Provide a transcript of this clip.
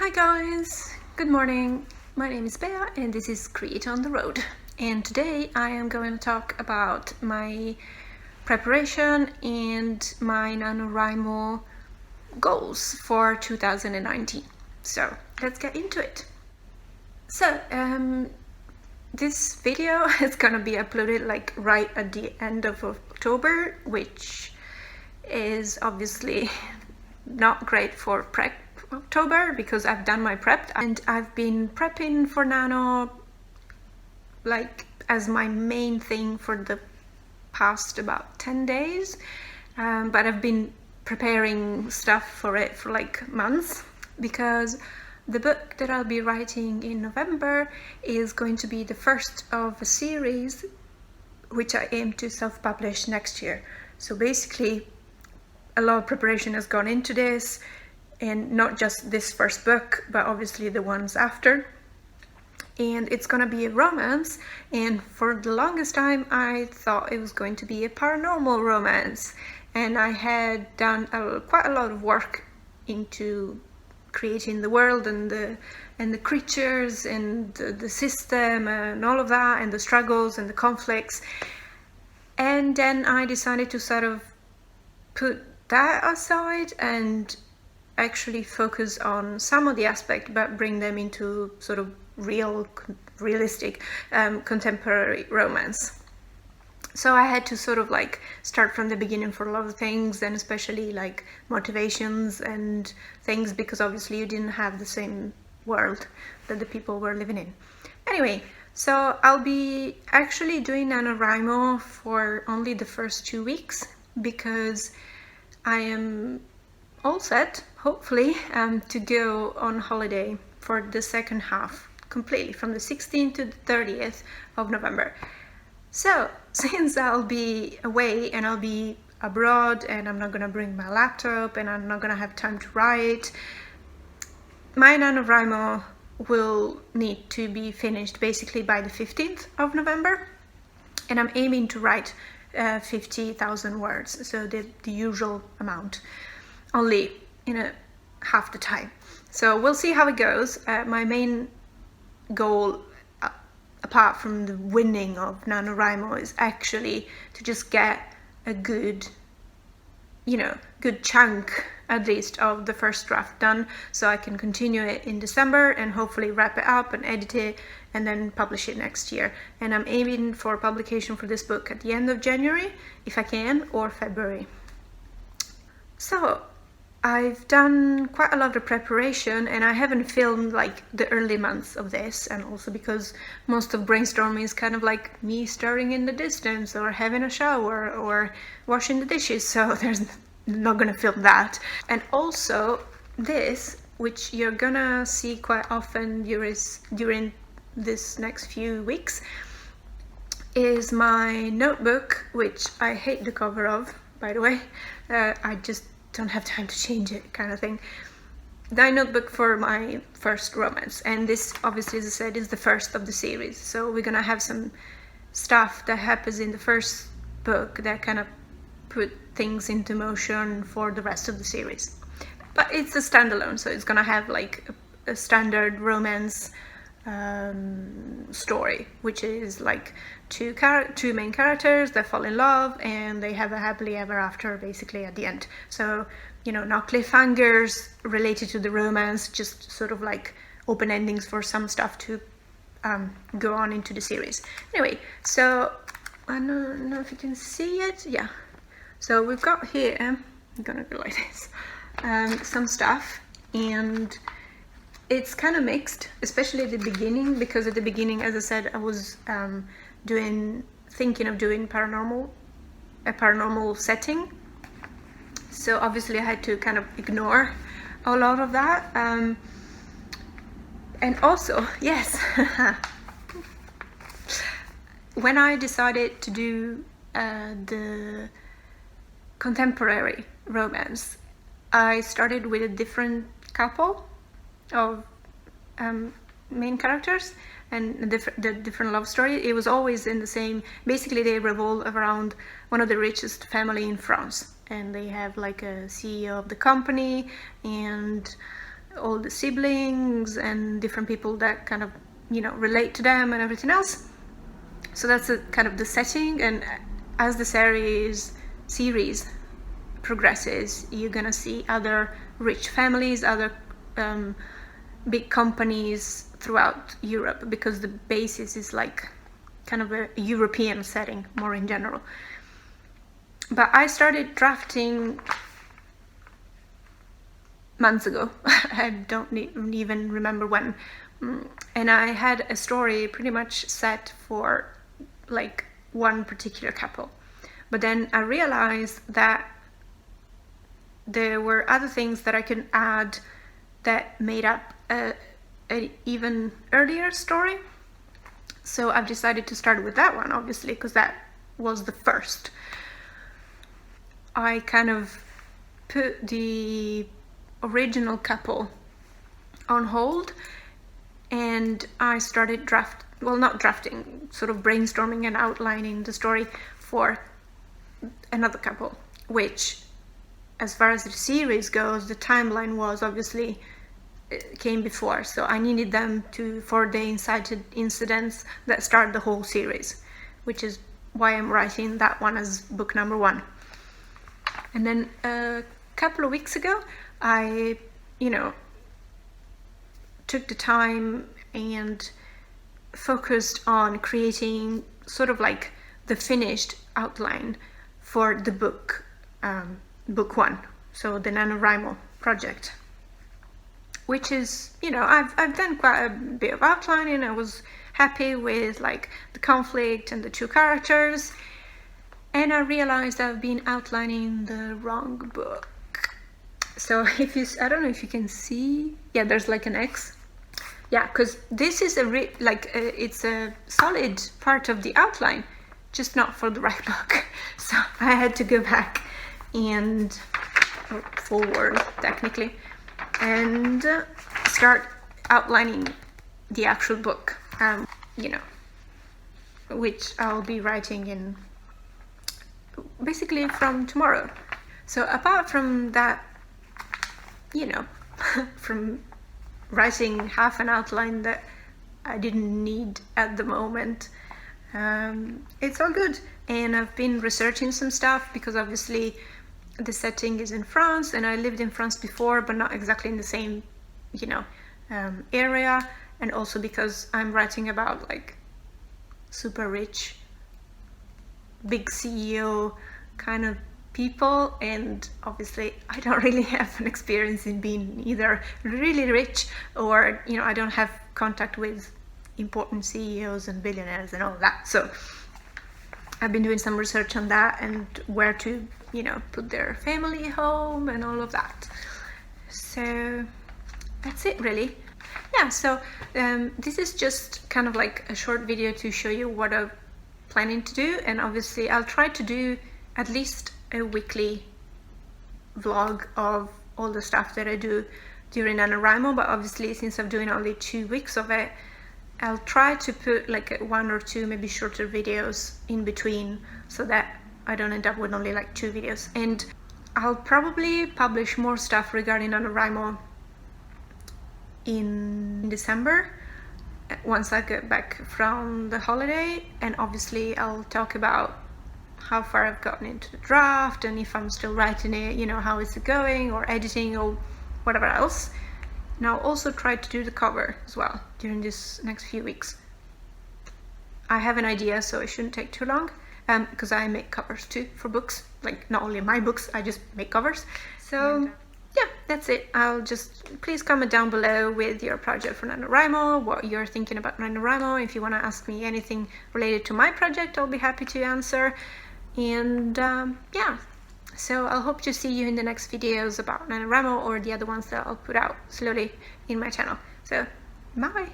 Hi guys, good morning. My name is Bea and this is Create on the Road. And today I am going to talk about my preparation and my Nanowrimo goals for 2019. So let's get into it. So this video is gonna be uploaded like right at the end of October, which is obviously not great for prep October because I've done my prep and I've been prepping for Nano like as my main thing for the past about 10 days, but I've been preparing stuff for it for like months because the book that I'll be writing in November is going to be the first of a series which I aim to self-publish next year. So basically a lot of preparation has gone into this, and not just this first book, but obviously the ones after. And it's gonna be a romance, and for the longest time I thought it was going to be a paranormal romance, and I had done quite a lot of work into creating the world and the creatures and the system and all of that, and the struggles and the conflicts. And then I decided to sort of put that aside and actually focus on some of the aspects but bring them into sort of realistic contemporary romance. So I had to sort of like start from the beginning for a lot of things, and especially like motivations and things, because obviously you didn't have the same world that the people were living in. Anyway, so I'll be actually doing Nanowrimo for only the first 2 weeks because I am all set, hopefully, to go on holiday for the second half, completely from the 16th to the 30th of November. So since I'll be away and I'll be abroad and I'm not gonna bring my laptop and I'm not gonna have time to write, my Nanowrimo will need to be finished basically by the 15th of November, and I'm aiming to write 50,000 words, so the usual amount, only in half the time. So we'll see how it goes. My main goal, apart from the winning of Nanowrimo, is actually to just get a good chunk at least of the first draft done, so I can continue it in December and hopefully wrap it up and edit it and then publish it next year. And I'm aiming for publication for this book at the end of January if I can, or February. So I've done quite a lot of preparation, and I haven't filmed like the early months of this, and also because most of brainstorming is kind of like me staring in the distance or having a shower or washing the dishes, so there's not gonna film that. And also this, which you're gonna see quite often during this next few weeks, is my notebook, which I hate the cover of, by the way. I just don't have time to change it, kind of thing. The notebook for my first romance, and this obviously, as I said, is the first of the series, so we're gonna have some stuff that happens in the first book that kind of put things into motion for the rest of the series. But it's a standalone, so it's gonna have like a standard romance story, which is like two main characters that fall in love and they have a happily ever after basically at the end. So, not cliffhangers related to the romance, just sort of like open endings for some stuff to go on into the series. Anyway, so I don't know if you can see it. Yeah, so we've got here, I'm gonna go like this, some stuff, and it's kind of mixed, especially at the beginning, because at the beginning, as I said, I was thinking of doing a paranormal setting. So obviously I had to kind of ignore a lot of that. And also, yes, when I decided to do the contemporary romance, I started with a different couple of main characters and the different love story. It was always in the same, basically they revolve around one of the richest family in France, and they have like a CEO of the company and all the siblings and different people that kind of, you know, relate to them and everything else. So that's kind of the setting, and as the series progresses, you're gonna see other rich families, other big companies throughout Europe, because the basis is like kind of a European setting more in general. But I started drafting months ago. I don't even remember when. And I had a story pretty much set for like one particular couple. But then I realized that there were other things that I could add that made up an even earlier story. So I've decided to start with that one, obviously, because that was the first. I kind of put the original couple on hold, and I started not drafting, sort of brainstorming and outlining the story for another couple, which, as far as the series goes, the timeline was obviously came before, so I needed them for the incited incidents that start the whole series, which is why I'm writing that one as book number 1. And then a couple of weeks ago, I, you know, took the time and focused on creating sort of like the finished outline for the book, book 1, so the Nanowrimo project, which is, you know, I've done quite a bit of outlining. I was happy with like the conflict and the 2 characters, and I realized I've been outlining the wrong book. So I don't know if you can see, yeah, there's like an X. Yeah, because this is it's a solid part of the outline, just not for the right book. So I had to go back and forward technically and start outlining the actual book, you know, which I'll be writing in basically from tomorrow. So apart from that, you know, from writing half an outline that I didn't need at the moment, it's all good. And I've been researching some stuff, because obviously the setting is in France, and I lived in France before, but not exactly in the same, you know, area, and also because I'm writing about like super rich, big CEO kind of people, and obviously I don't really have an experience in being either really rich or, you know, I don't have contact with important CEOs and billionaires and all that. So I've been doing some research on that and where to, you know, put their family home and all of that. So that's it really. Yeah, so this is just kind of like a short video to show you what I'm planning to do, and obviously I'll try to do at least a weekly vlog of all the stuff that I do during Nanowrimo, but obviously since I'm doing only 2 weeks of it, I'll try to put like 1 or 2 maybe shorter videos in between, so that I don't end up with only like 2 videos. And I'll probably publish more stuff regarding Nanowrimo in December, once I get back from the holiday, and obviously I'll talk about how far I've gotten into the draft, and if I'm still writing it, you know, how is it going, or editing, or whatever else. And I'll also try to do the cover as well during this next few weeks. I have an idea, so it shouldn't take too long, because I make covers too for books, like not only my books, I just make covers. So yeah, that's it. Please comment down below with your project for Nanowrimo, what you're thinking about Nanowrimo. If you want to ask me anything related to my project, I'll be happy to answer. And yeah, so I'll hope to see you in the next videos about Nanowrimo, or the other ones that I'll put out slowly in my channel. So bye!